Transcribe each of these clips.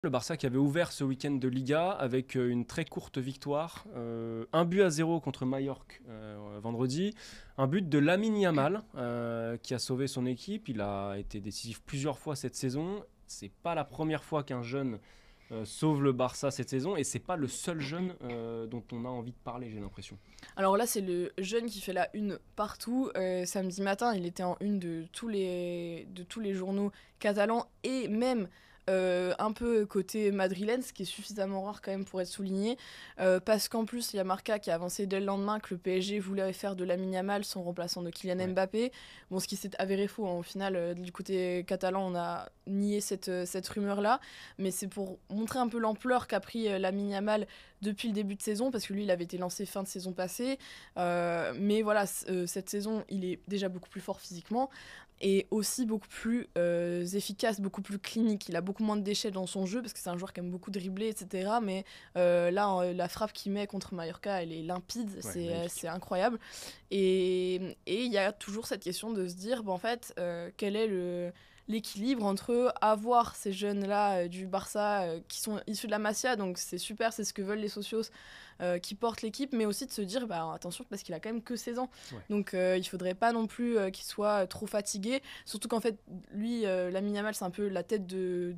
Le Barça qui avait ouvert ce week-end de Liga avec une très courte victoire, 1-0 contre Mallorca vendredi, un but de Lamine Yamal qui a sauvé son équipe. Il a été décisif plusieurs fois cette saison. C'est pas la première fois qu'un jeune sauve le Barça cette saison et c'est pas le seul jeune dont on a envie de parler, j'ai l'impression. Alors là, c'est le jeune qui fait la une partout. Samedi matin, il était en une de tous les journaux catalans et même un peu côté madrilène, ce qui est suffisamment rare quand même pour être souligné. Parce qu'en plus, il y a Marca qui a avancé dès le lendemain que le PSG voulait faire de Lamine Yamal son remplaçant de Kylian Mbappé. Bon, ce qui s'est avéré faux, hein. Au final, du côté catalan, on a nié cette rumeur-là. Mais c'est pour montrer un peu l'ampleur qu'a pris Lamine Yamal depuis le début de saison, parce que lui, il avait été lancé fin de saison passée. Mais voilà, cette saison, il est déjà beaucoup plus fort physiquement et aussi beaucoup plus efficace, beaucoup plus clinique. Il a beaucoup moins de déchets dans son jeu, parce que c'est un joueur qui aime beaucoup dribbler, etc. Mais là, la frappe qu'il met contre Mallorca, elle est limpide, c'est incroyable. Et il y a toujours cette question de se dire, en fait, quel est l'équilibre entre avoir ces jeunes-là du Barça qui sont issus de la Masia, donc c'est super, c'est ce que veulent les socios qui portent l'équipe, mais aussi de se dire attention parce qu'il a quand même que 16 ans, donc il faudrait pas non plus qu'il soit trop fatigué, surtout qu'en fait lui, Lamine Yamal, c'est un peu la tête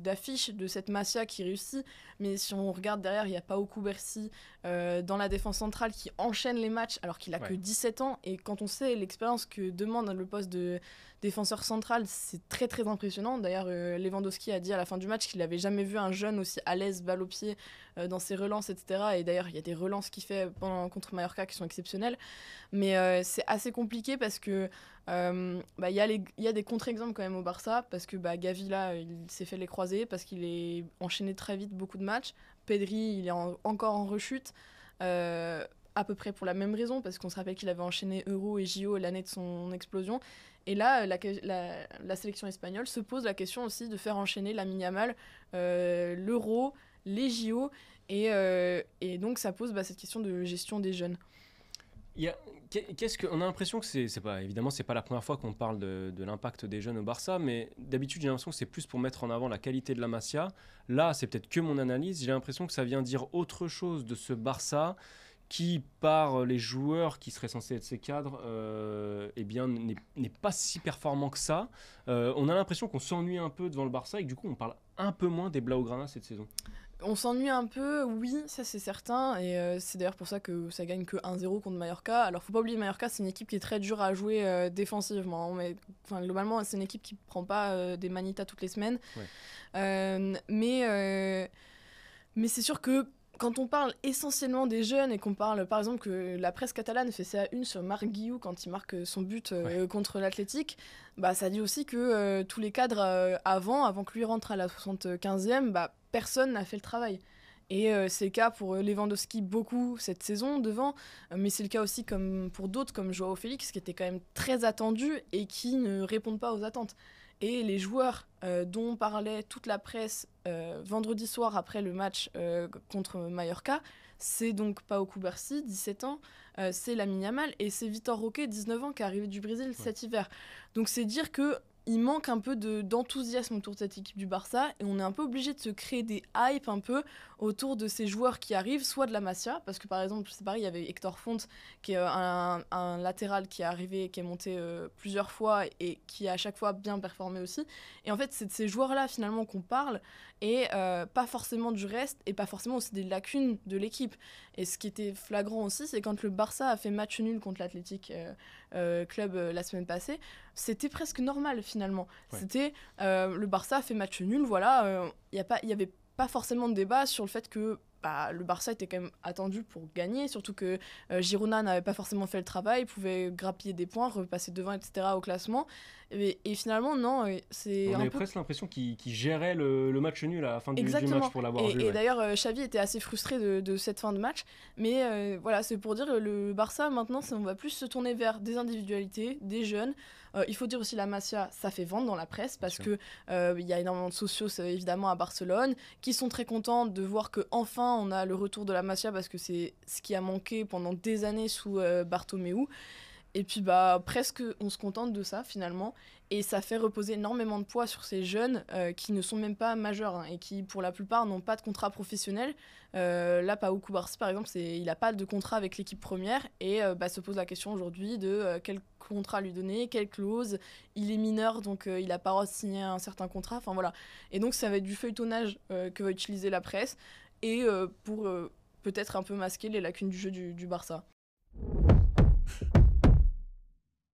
d'affiche de cette Masia qui réussit, mais si on regarde derrière, il y a Pau Cubarsí dans la défense centrale qui enchaîne les matchs alors qu'il a que 17 ans, et quand on sait l'expérience que demande le poste de défenseur central, c'est très très impressionnant. D'ailleurs, Lewandowski a dit à la fin du match qu'il n'avait jamais vu un jeune aussi à l'aise, balle au pied, dans ses relances, etc. Et d'ailleurs, il y a des relances qu'il fait contre Mallorca qui sont exceptionnelles. Mais c'est assez compliqué parce que y a des contre-exemples quand même au Barça, parce que Gavi, là, il s'est fait les croisés, parce qu'il est enchaîné très vite beaucoup de matchs. Pedri, il est encore en rechute. À peu près pour la même raison, parce qu'on se rappelle qu'il avait enchaîné Euro et JO l'année de son explosion. Et là, la sélection espagnole se pose la question aussi de faire enchaîner Lamine Yamal, l'Euro, les JO, et donc ça pose cette question de gestion des jeunes. On a l'impression que c'est pas, évidemment, c'est pas la première fois qu'on parle de l'impact des jeunes au Barça, mais d'habitude j'ai l'impression que c'est plus pour mettre en avant la qualité de la Masia. Là, c'est peut-être que mon analyse, j'ai l'impression que ça vient dire autre chose de ce Barça qui, par les joueurs qui seraient censés être ses cadres, n'est pas si performant que ça. On a l'impression qu'on s'ennuie un peu devant le Barça et que du coup on parle un peu moins des Blaugrana cette saison. On s'ennuie un peu, oui, ça c'est certain, et c'est d'ailleurs pour ça que ça gagne que 1-0 contre Mallorca. Alors faut pas oublier, Mallorca, c'est une équipe qui est très dure à jouer défensivement, mais globalement c'est une équipe qui prend pas des manitas toutes les semaines. Mais c'est sûr que quand on parle essentiellement des jeunes et qu'on parle, par exemple, que la presse catalane fait sa une sur Marc Guiu quand il marque son but contre l'Athletic, ça dit aussi que tous les cadres avant que lui rentre à la 75e, personne n'a fait le travail. Et c'est le cas pour Lewandowski beaucoup cette saison devant, mais c'est le cas aussi comme pour d'autres comme Joao Félix, qui était quand même très attendu et qui ne répondent pas aux attentes. Et les joueurs dont parlait toute la presse vendredi soir après le match contre Mallorca, c'est donc Pau Cubarsí, 17 ans, c'est Lamine Yamal, et c'est Vitor Roque, 19 ans, qui est arrivé du Brésil cet hiver. Donc c'est dire qu'il manque un peu d'enthousiasme autour de cette équipe du Barça, et on est un peu obligé de se créer des hypes un peu autour de ces joueurs qui arrivent, soit de la Masia, parce que par exemple, c'est pareil, il y avait Hector Font, qui est un latéral qui est arrivé, qui est monté plusieurs fois et qui a à chaque fois bien performé aussi. Et en fait, c'est de ces joueurs-là finalement qu'on parle, et pas forcément du reste, et pas forcément aussi des lacunes de l'équipe. Et ce qui était flagrant aussi, c'est quand le Barça a fait match nul contre l'Athletic Club la semaine passée, c'était presque normal finalement. C'était le Barça a fait match nul, voilà, il y avait pas forcément de débat sur le fait que le Barça était quand même attendu pour gagner, surtout que Girona n'avait pas forcément fait le travail, pouvait grappiller des points, repasser devant, etc. au classement. Et finalement, non, c'est on avait presque l'impression qu'il gérait le match nul à la fin du match pour l'avoir vu. Et d'ailleurs, Xavi était assez frustré de cette fin de match. Mais voilà, c'est pour dire le Barça, maintenant, on va plus se tourner vers des individualités, des jeunes. Il faut dire aussi la Masia, ça fait vendre dans la presse, parce que y a énormément de socios, évidemment, à Barcelone, qui sont très contents de voir qu'enfin, on a le retour de la Masia, parce que c'est ce qui a manqué pendant des années sous Bartomeu. Et puis presque on se contente de ça finalement. Et ça fait reposer énormément de poids sur ces jeunes qui ne sont même pas majeurs hein, et qui pour la plupart n'ont pas de contrat professionnel. Là, Pau Cubarsí par exemple, il n'a pas de contrat avec l'équipe première et se pose la question aujourd'hui de quel contrat lui donner, quelle clause. Il est mineur donc il n'a pas le droit de signer un certain contrat. Enfin voilà. Et donc ça va être du feuilletonnage que va utiliser la presse et pour peut-être un peu masquer les lacunes du jeu du Barça.